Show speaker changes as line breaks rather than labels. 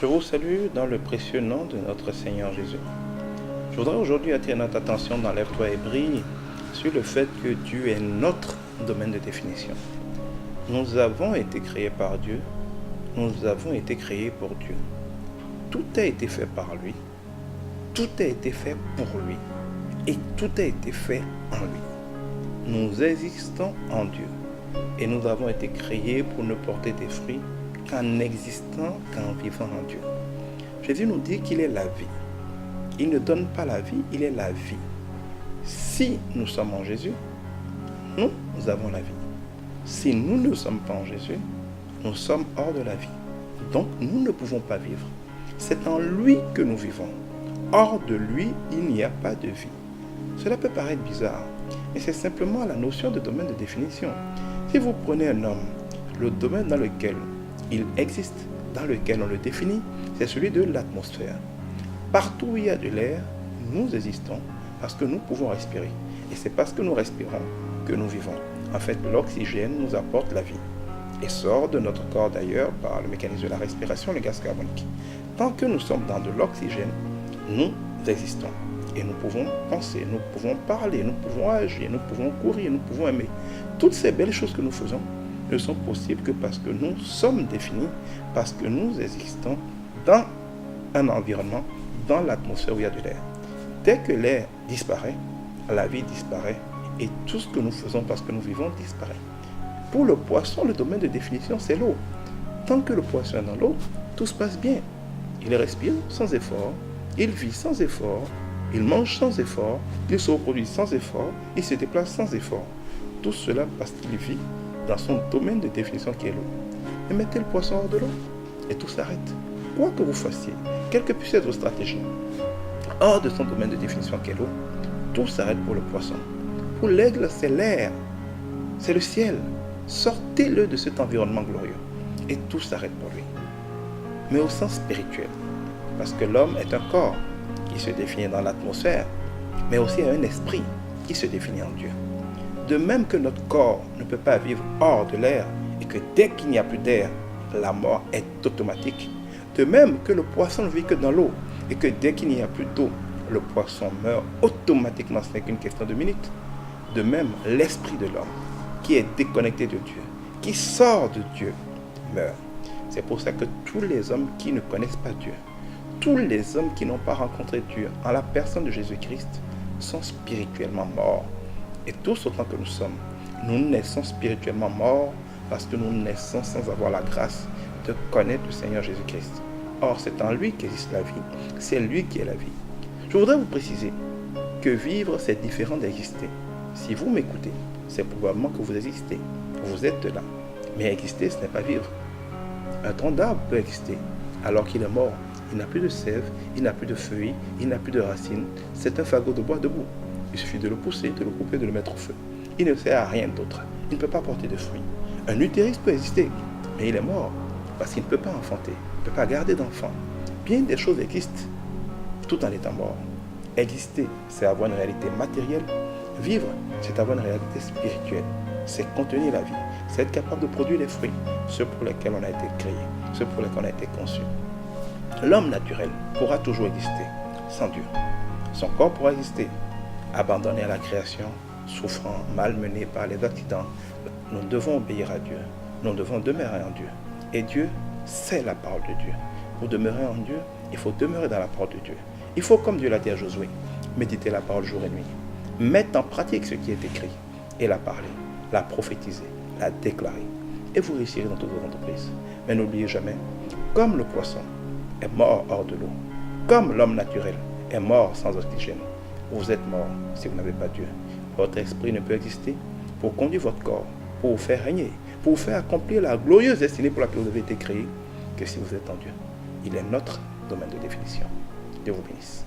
Je vous salue dans le précieux nom de notre Seigneur Jésus. Je voudrais aujourd'hui attirer notre attention dans Lève-toi et brille sur le fait que Dieu est notre domaine de définition. Nous avons été créés par Dieu, nous avons été créés pour Dieu. Tout a été fait par lui, tout a été fait pour lui et tout a été fait en lui. Nous existons en Dieu et nous avons été créés pour ne porter des fruits qu'en existant, qu'en vivant en Dieu. Jésus nous dit qu'il est la vie. Il ne donne pas la vie, il est la vie. Si nous sommes en Jésus, nous avons la vie. Si nous ne sommes pas en Jésus, nous sommes hors de la vie. Donc nous ne pouvons pas vivre. C'est en lui que nous vivons. Hors de lui, il n'y a pas de vie. Cela peut paraître bizarre, mais c'est simplement la notion de domaine de définition. Si vous prenez un homme, le domaine dans lequel il existe, dans lequel on le définit, c'est celui de l'atmosphère. Partout où il y a de l'air, nous existons parce que nous pouvons respirer. Et c'est parce que nous respirons que nous vivons. En fait, l'oxygène nous apporte la vie et sort de notre corps d'ailleurs par le mécanisme de la respiration, le gaz carbonique. Tant que nous sommes dans de l'oxygène, nous existons. Et nous pouvons penser, nous pouvons parler, nous pouvons agir, nous pouvons courir, nous pouvons aimer. Toutes ces belles choses que nous faisons ne sont possibles que parce que nous sommes définis, parce que nous existons dans un environnement, dans l'atmosphère où il y a de l'air. Dès que l'air disparaît, la vie disparaît et tout ce que nous faisons parce que nous vivons disparaît. Pour le poisson, le domaine de définition, c'est l'eau. Tant que le poisson est dans l'eau, tout se passe bien. Il respire sans effort, il vit sans effort, il mange sans effort, il se reproduit sans effort, il se déplace sans effort. Tout cela parce qu'il vit dans son domaine de définition qui est l'eau. Mais mettez le poisson hors de l'eau et tout s'arrête. Quoi que vous fassiez, quelle que puisse être votre stratégie, hors de son domaine de définition qui est l'eau, tout s'arrête pour le poisson. Pour l'aigle, c'est l'air, c'est le ciel. Sortez-le de cet environnement glorieux et tout s'arrête pour lui. Mais au sens spirituel, parce que l'homme est un corps qui se définit dans l'atmosphère, mais aussi un esprit qui se définit en Dieu. De même que notre corps ne peut pas vivre hors de l'air et que dès qu'il n'y a plus d'air, la mort est automatique, de même que le poisson ne vit que dans l'eau et que dès qu'il n'y a plus d'eau, le poisson meurt automatiquement, ce n'est qu'une question de minutes. De même, l'esprit de l'homme qui est déconnecté de Dieu, qui sort de Dieu, meurt. C'est pour ça que tous les hommes qui ne connaissent pas Dieu, tous les hommes qui n'ont pas rencontré Dieu en la personne de Jésus-Christ sont spirituellement morts. Et tous autant que nous sommes, nous naissons spirituellement morts parce que nous naissons sans avoir la grâce de connaître le Seigneur Jésus-Christ. Or, c'est en lui qu'existe la vie. C'est lui qui est la vie. Je voudrais vous préciser que vivre, c'est différent d'exister. Si vous m'écoutez, c'est probablement que vous existez. Vous êtes là. Mais exister, ce n'est pas vivre. Un tronc d'arbre peut exister alors qu'il est mort. Il n'a plus de sève, il n'a plus de feuilles, il n'a plus de racines. C'est un fagot de bois debout. Il suffit de le pousser, de le couper, de le mettre au feu. Il ne sert à rien d'autre. Il ne peut pas porter de fruits. Un utérus peut exister, mais il est mort parce qu'il ne peut pas enfanter, il ne peut pas garder d'enfants. Bien des choses existent tout en étant mort. Exister, c'est avoir une réalité matérielle. Vivre, c'est avoir une réalité spirituelle. C'est contenir la vie. C'est être capable de produire les fruits, ceux pour lesquels on a été créé, ceux pour lesquels on a été conçu. L'homme naturel pourra toujours exister sans Dieu. Son corps pourra exister, abandonné à la création, souffrant, malmené par les accidents. Nous devons obéir à Dieu. Nous devons demeurer en Dieu. Et Dieu, c'est la parole de Dieu. Pour demeurer en Dieu, il faut demeurer dans la parole de Dieu. Il faut, comme Dieu l'a dit à Josué, méditer la parole jour et nuit. Mettre en pratique ce qui est écrit et la parler, la prophétiser, la déclarer. Et vous réussirez dans toutes vos entreprises. Mais n'oubliez jamais, comme le poisson est mort hors de l'eau, comme l'homme naturel est mort sans oxygène, vous êtes mort si vous n'avez pas Dieu. Votre esprit ne peut exister pour conduire votre corps, pour vous faire régner, pour vous faire accomplir la glorieuse destinée pour laquelle vous avez été créé, que si vous êtes en Dieu. Il est notre domaine de définition. Dieu vous bénisse.